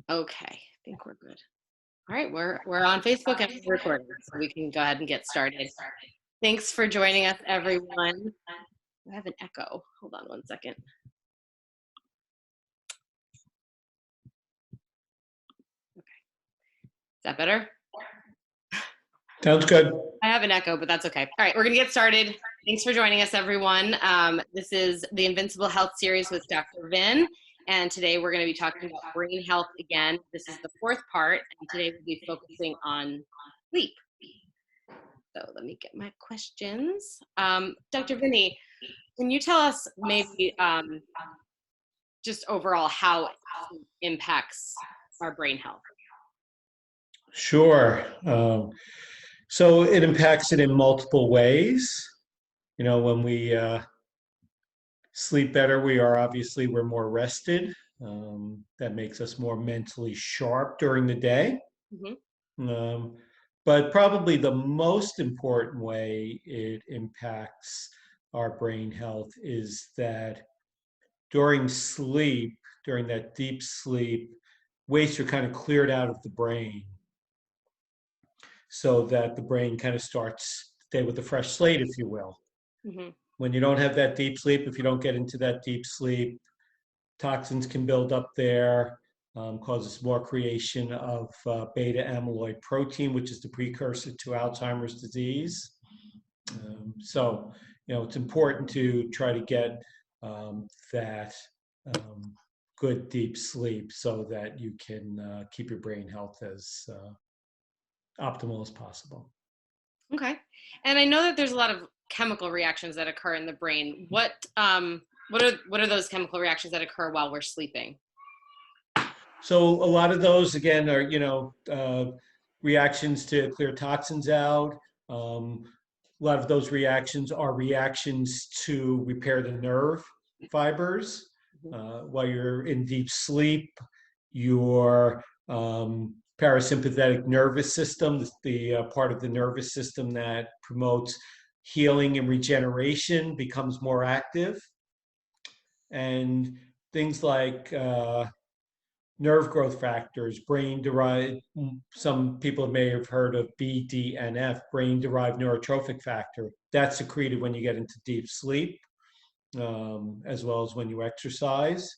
Okay, I think we're good. All right, we're on Facebook and we're recording, so we can go ahead and get started. Thanks for joining us, everyone. I have an echo. Hold on one second. Okay, is that better? Sounds good. I have an echo, but that's okay. All right, we're gonna get started. Thanks for joining us, everyone. This is the Invincible Health Series with Dr. Vin, and today we're gonna be talking about brain health again. This is the fourth part, and today we'll be focusing on sleep. So let me get my questions. Dr. Vinny, can you tell us maybe just overall how sleep impacts our brain health? Sure. So it impacts it in multiple ways. When we sleep better, we're more rested. That makes us more mentally sharp during the day. Mhm. Um, but probably the most important way it impacts our brain health is that during sleep, during that deep sleep, waste are kind of cleared out of the brain so that the brain kind of starts the day with a fresh slate, if you will. Mhm. When you don't have that deep sleep, if you don't get into that deep sleep, toxins can build up there, causes more creation of beta amyloid protein, which is the precursor to Alzheimer's disease. So, it's important to try to get that good deep sleep so that you can keep your brain health as optimal as possible. Okay. And I know that there's a lot of chemical reactions that occur in the brain. What are those chemical reactions that occur while we're sleeping? So a lot of those, again, are reactions to clear toxins out. A lot of those reactions are reactions to repair the nerve fibers. Mhm. While you're in deep sleep, your parasympathetic nervous system, the part of the nervous system that promotes healing and regeneration, becomes more active. And things like nerve growth factors, brain derived, some people may have heard of BDNF, brain derived neurotrophic factor. That's secreted when you get into deep sleep, as well as when you exercise.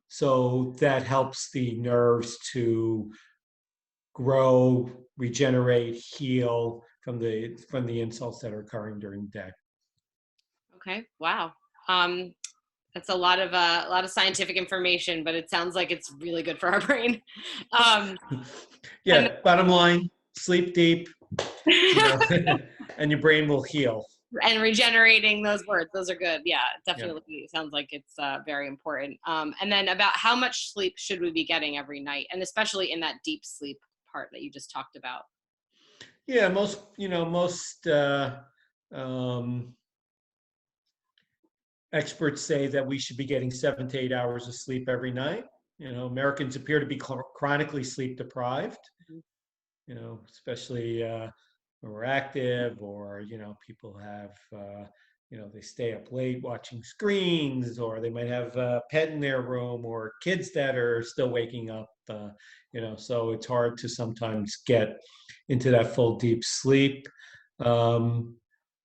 So that helps the nerves to grow, regenerate, heal from the insults that are occurring during the day. Okay. Wow. Um, that's a lot of scientific information, but it sounds like it's really good for our brain. Um, and Yeah, bottom line, sleep deep, you know, and your brain will heal. and regenerating those words, those are good. Yeah, Yeah. definitely sounds like it's very important. And then about how much sleep should we be getting every night, and especially in that deep sleep part that you just talked about. Yeah, most um, experts say that we should be getting 7 to 8 hours of sleep every night. Americans appear to be chronically sleep deprived. Mhm. Especially when we're active, or people have they stay up late watching screens, or they might have a pet in their room, or kids that are still waking up. So it's hard to sometimes get into that full deep sleep. Um,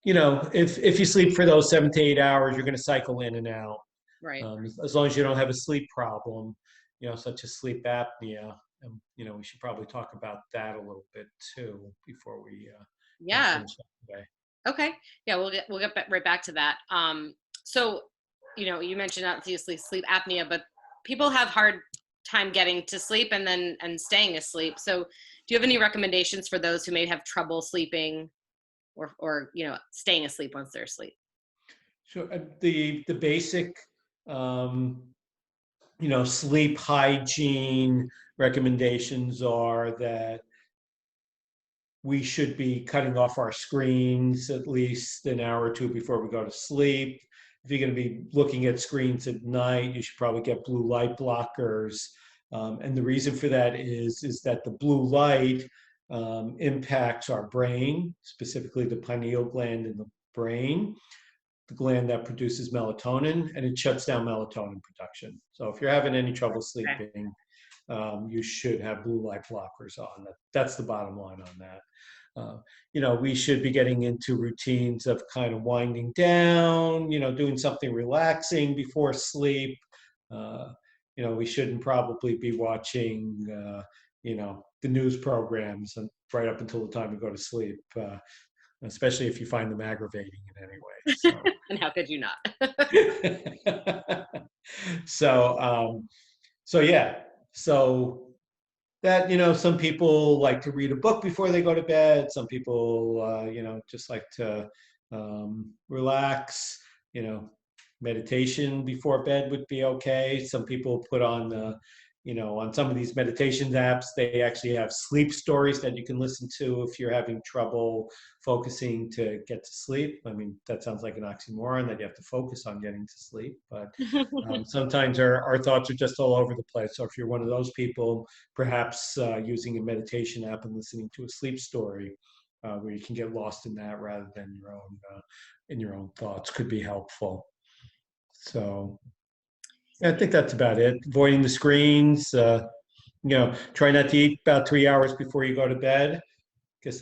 if you sleep for those 7 to 8 hours, you're going to cycle in and out. Right. As long as you don't have a sleep problem, such as sleep apnea. We should probably talk about that a little bit too before we Yeah. finish up today. Okay. Yeah, we'll get right back to that. So, you mentioned obviously sleep apnea, but people have hard time getting to sleep and staying asleep. So, do you have any recommendations for those who may have trouble sleeping or staying asleep once they're asleep? So the basic um, sleep hygiene recommendations are that we should be cutting off our screens at least an hour or two before we go to sleep. If you're going to be looking at screens at night, you should probably get blue light blockers. And the reason for that is that the blue light impacts our brain, specifically the pineal gland in the brain. the gland that produces melatonin, and it shuts down melatonin production. So if you're having any trouble Okay. sleeping, you should have blue light blockers on. That's the bottom line on that. We should be getting into routines of kind of winding down, doing something relaxing before sleep. We shouldn't probably be watching, the news programs and right up until the time to go to sleep, especially if you find them aggravating in any way. So, And how could you not? so yeah, so that, some people like to read a book before they go to bed. Some people, just like to relax. Meditation before bed would be okay. Some people put on on some of these meditation apps, they actually have sleep stories that you can listen to if you're having trouble focusing to get to sleep. I mean, that sounds like an oxymoron that you have to focus on getting to sleep, but sometimes our thoughts are just all over the place. So if you're one of those people, perhaps using a meditation app and listening to a sleep story where you can get lost in that rather than your own thoughts could be helpful. So yeah, I think that's about it. Avoiding the screens. Try not to eat about 3 hours before you go to bed. Guess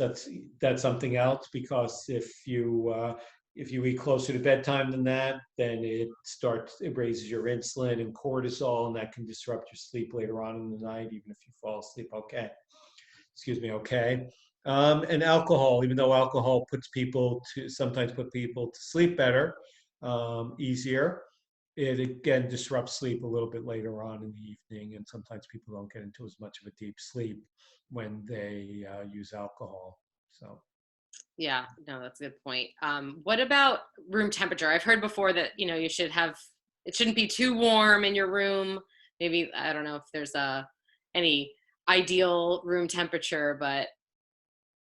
that's something else, because if you eat closer to bedtime than that, then it raises your insulin and cortisol, and that can disrupt your sleep later on in the night, even if you fall asleep okay. Excuse me, okay. And alcohol, even though alcohol sometimes put people to sleep better, easier, it again disrupts sleep a little bit later on in the evening, and sometimes people don't get into as much of a deep sleep when they use alcohol. So Yeah, no, that's a good point. What about room temperature? I've heard before that, it shouldn't be too warm in your room. Maybe, I don't know if there's any ideal room temperature, but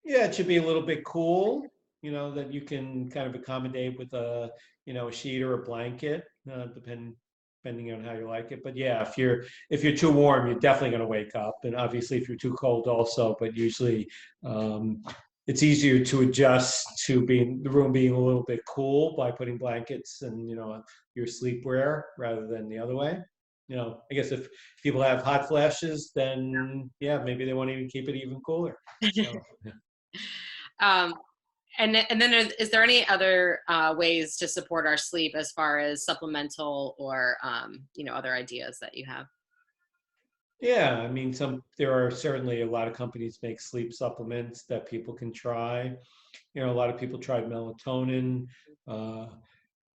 yeah, it should be a little bit cool, that you can kind of accommodate with a sheet or a blanket, depending on how you like it. But yeah, if you're too warm, you're definitely going to wake up, and obviously if you're too cold also. But usually, it's easier to adjust to the room being a little bit cool by putting blankets and your sleepwear rather than the other way. I guess if people have hot flashes, then yeah, maybe they want to even keep it even cooler. So yeah. um, and then is there any other ways to support our sleep as far as supplemental or other ideas that you have? Yeah, I mean, there are certainly a lot of companies make sleep supplements that people can try. A lot of people tried melatonin. Uh,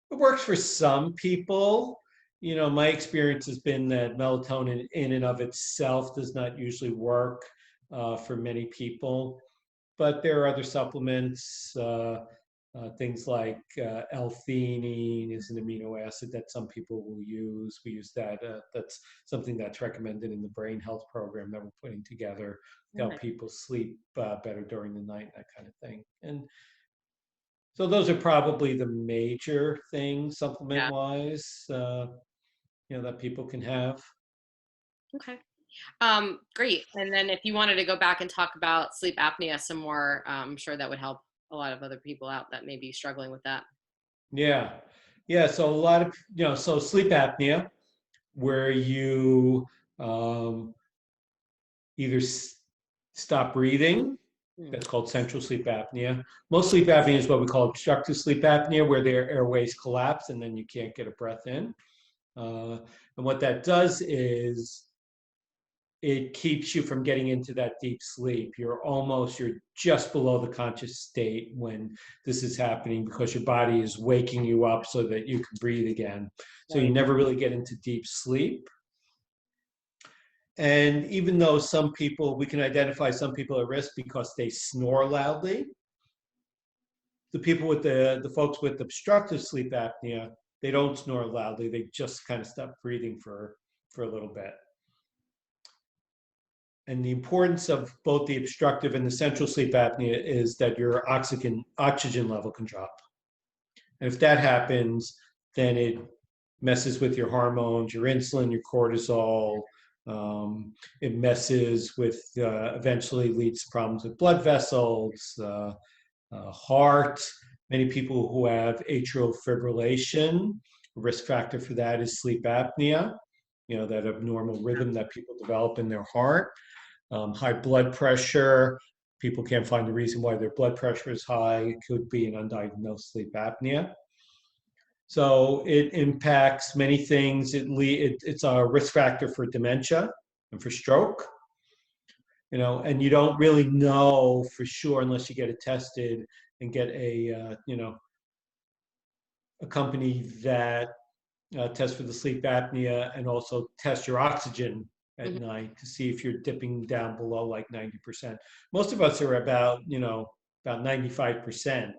it works for some people. My experience has been that melatonin in and of itself does not usually work for many people. But there are other supplements, things like L-theanine is an amino acid that some people will use. We use that. That's something that's recommended in the brain health program that we're putting together to help people sleep better during the night, that kind of thing. And so those are probably the major things, Yeah. supplement-wise, that people can have. Okay. Great. And then if you wanted to go back and talk about sleep apnea some more, I'm sure that would help a lot of other people out that may be struggling with that. Yeah. Yeah. So a lot of, so sleep apnea, where you um, either stop breathing. Hmm. That's called central sleep apnea. Most sleep apnea is what we call obstructive sleep apnea, where their airways collapse and then you can't get a breath in. And what that does is it keeps you from getting into that deep sleep. You're just below the conscious state when this is happening, because your body is waking you up so that you can breathe again. So you Right. never really get into deep sleep. And even though we can identify some people at risk because they snore loudly, the folks with obstructive sleep apnea, they don't snore loudly. They just kind of stop breathing for a little bit. And the importance of both the obstructive and the central sleep apnea is that your oxygen level can drop. And if that happens, then it messes with your hormones, your insulin, your cortisol. It messes with, eventually leads to problems with blood vessels, heart, Many people who have atrial fibrillation, a risk factor for that is sleep apnea, that abnormal rhythm that people develop in their heart. High blood pressure, people can't find the reason why their blood pressure is high. It could be an undiagnosed sleep apnea. So it impacts many things. It's a risk factor for dementia and for stroke. And you don't really know for sure unless you get it tested and get a company that tests for the sleep apnea and also test your oxygen at Mm-hmm. night to see if you're dipping down below like 90%. Most of us are about 95%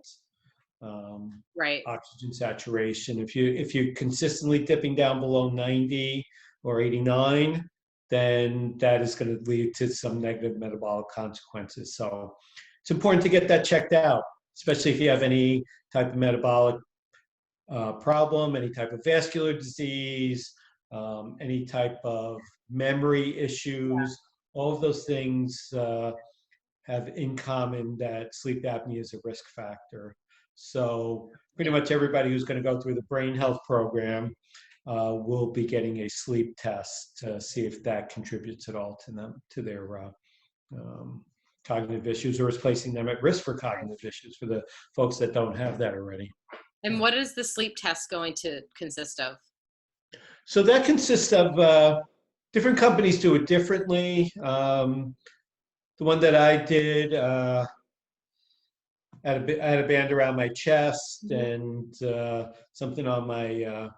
Right. oxygen saturation. If you're consistently dipping down below 90 or 89, then that is going to lead to some negative metabolic consequences. So it's important to get that checked out, especially if you have any type of metabolic problem, any type of vascular disease, any type of memory issues. All of those things have in common that sleep apnea is a risk factor. So pretty much everybody who's going to go through the brain health program will be getting a sleep test to see if that contributes at all to their cognitive issues, or is placing them at risk for cognitive issues for the folks that don't have that already. And what is the sleep test going to consist of? So that consists of different companies do it differently. The one that I did, I had a band around my chest and something on my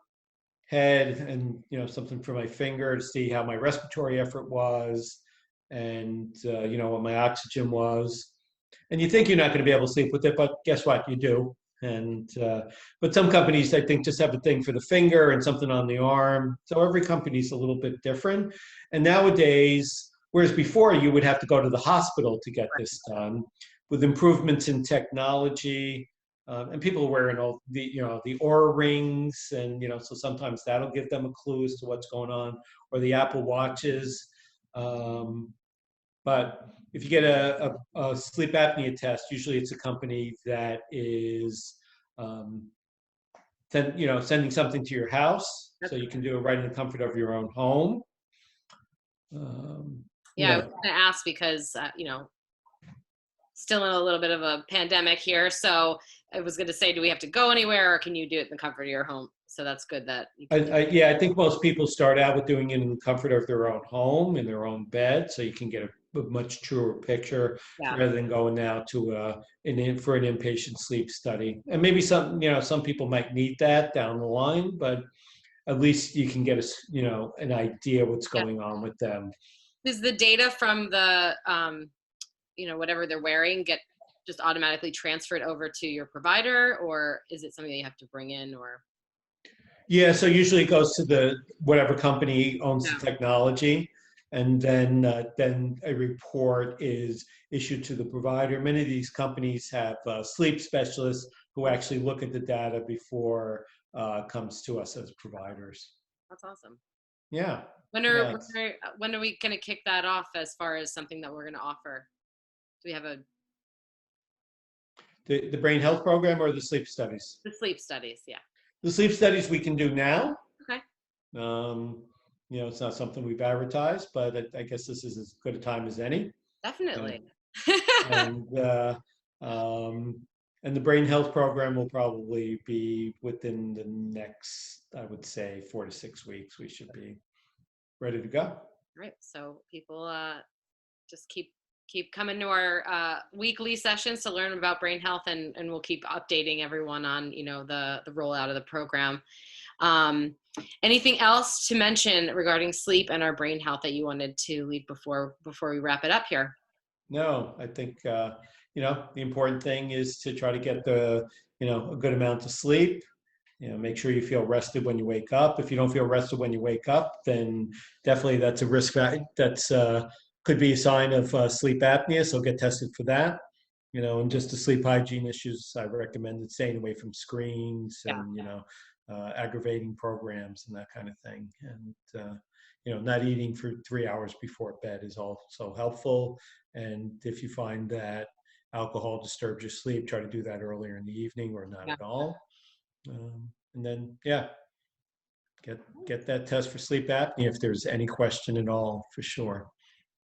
head, and something for my finger to see how my respiratory effort was, and what my oxygen was. And you think you're not going to be able to sleep with it, but guess what? You do. And but some companies, I think, just have a thing for the finger and something on the arm. So every company's a little bit different. And nowadays, whereas before you would have to go to the hospital to get this done, with improvements in technology, and people are wearing all the Aura rings, and so sometimes that'll give them a clue as to what's going on, or the Apple Watches. But if you get a sleep apnea test, usually it's a company that is sending something to your house, so you can do it right in the comfort of your own home. Yeah, I was going to ask because, still in a little bit of a pandemic here. So I was going to say, do we have to go anywhere, or can you do it in the comfort of your home? So that's good that you can. I think most people start out with doing it in the comfort of their own home, in their own bed, so you can get a much truer picture rather than going now to for an inpatient sleep study. And maybe some people might need that down the line, but at least you can get an idea what's going on with them. Does the data from the whatever they're wearing get just automatically transferred over to your provider, or is it something that you have to bring in? Or yeah, so usually it goes to whatever company owns the technology, and then a report is issued to the provider. Many of these companies have sleep specialists who actually look at the data before it comes to us as providers. That's awesome. Yeah. When are we going to kick that off as far as something that we're going to offer? Do we have the brain health program or the sleep studies? The sleep studies, yeah. The sleep studies we can do now. Okay. It's not something we've advertised, but I guess this is as good a time as any. Definitely. And the brain health program will probably be within the next, I would say, 4 to 6 weeks. We should be ready to go. All right. So people just keep coming to our weekly sessions to learn about brain health, and we'll keep updating everyone on the rollout of the program. Anything else to mention regarding sleep and our brain health that you wanted to leave before we wrap it up here? No, I think the important thing is to try to get a good amount of sleep. Make sure you feel rested when you wake up. If you don't feel rested when you wake up, then definitely that's a risk factor. That's could be a sign of sleep apnea, so get tested for that. And just the sleep hygiene issues, I recommend staying away from screens and aggravating programs and that kind of thing. And not eating for 3 hours before bed is also helpful. And if you find that alcohol disturbs your sleep, try to do that earlier in the evening or not Yeah. at all. And then, yeah, get that test for sleep apnea if there's any question at all, for sure.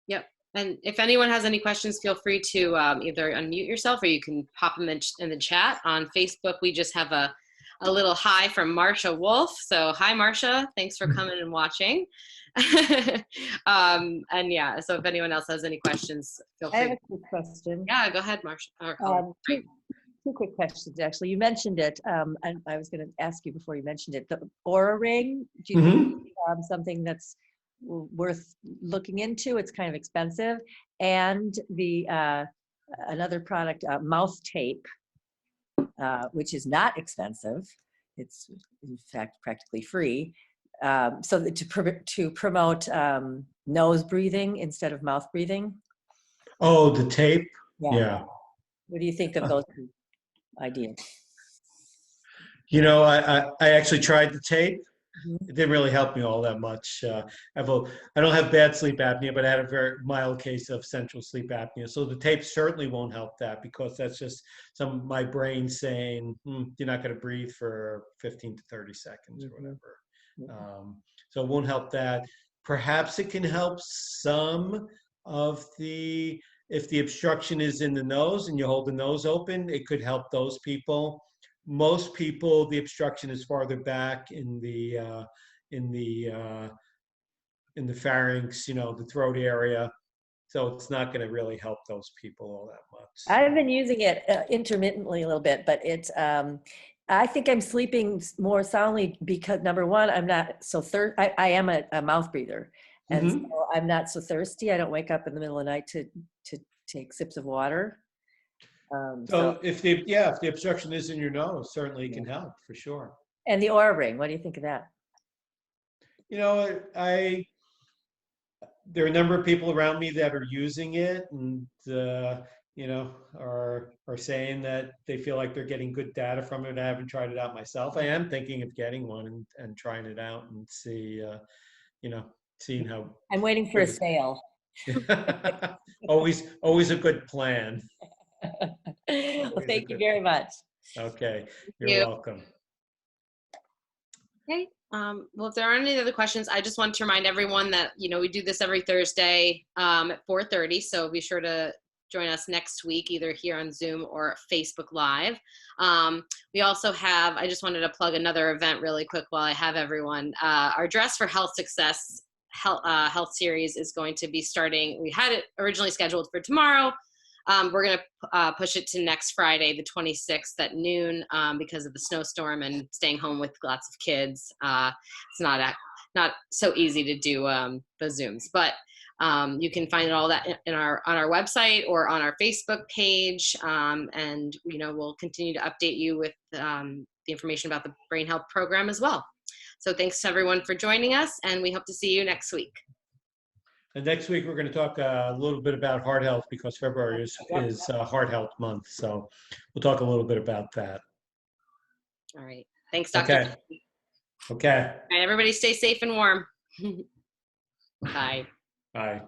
Yep. And if anyone has any questions, feel free to either unmute yourself or you can pop them in the chat. On Facebook, we just have a little hi from Marsha Wolf. So hi, Marsha. Thanks for coming and watching. And yeah, so if anyone else has any questions, feel free. I have a quick question. Yeah, go ahead, Marsha. Two quick questions, actually. You mentioned it, and I was going to ask you before you mentioned it. The Aura Ring, do you think something that's worth looking into? It's kind of expensive. And the another product, mouth tape, which is not expensive. It's in fact practically free. So that to promote nose breathing instead of mouth breathing. Oh, the tape? Yeah. What do you think of those two ideas? You know, I actually tried the tape. It didn't really help me all that much. I don't have bad sleep apnea, but I had a very mild case of central sleep apnea. So the tape certainly won't help that, because that's just my brain saying, you're not going to breathe for 15 to 30 seconds or whatever. So it won't help that. Perhaps it can help some of if the obstruction is in the nose and you hold the nose open, it could help those people. Most people, the obstruction is farther back in the pharynx, the throat area. So it's not going to really help those people all that much. I've been using it intermittently a little bit, but it's, I think I'm sleeping more soundly because, number one, I'm not so I am a mouth breather, and so I'm not so thirsty. I don't wake up in the middle of the night to take sips of water. So if the obstruction is in your nose, certainly it can help, for sure. And the Aura Ring, what do you think of that? There are a number of people around me that are using it, and are saying that they feel like they're getting good data from it. I haven't tried it out myself. I am thinking of getting one and trying it out and seeing how. I'm waiting for a sale. Always a good plan. Well, thank you very much. Okay, you're welcome. Okay. Well, if there aren't any other questions, I just want to remind everyone that, we do this every Thursday at 4:30. So be sure to join us next week, either here on Zoom or Facebook Live. We also have, I just wanted to plug another event really quick while I have everyone. Our Dress for Health Success health series is going to be starting. We had it originally scheduled for tomorrow. We're going to push it to next Friday, the 26th at noon, because of the snowstorm and staying home with lots of kids. It's not so easy to do the Zooms, but you can find all that on our website or on our Facebook page, and we'll continue to update you with the information about the Brain Health Program as well. So thanks to everyone for joining us, and we hope to see you next week. And next week, we're going to talk a little bit about heart health, because February is Heart Health Month. So we'll talk a little bit about that. All right. Thanks, Dr. Okay. All right, everybody stay safe and warm. Bye. Bye.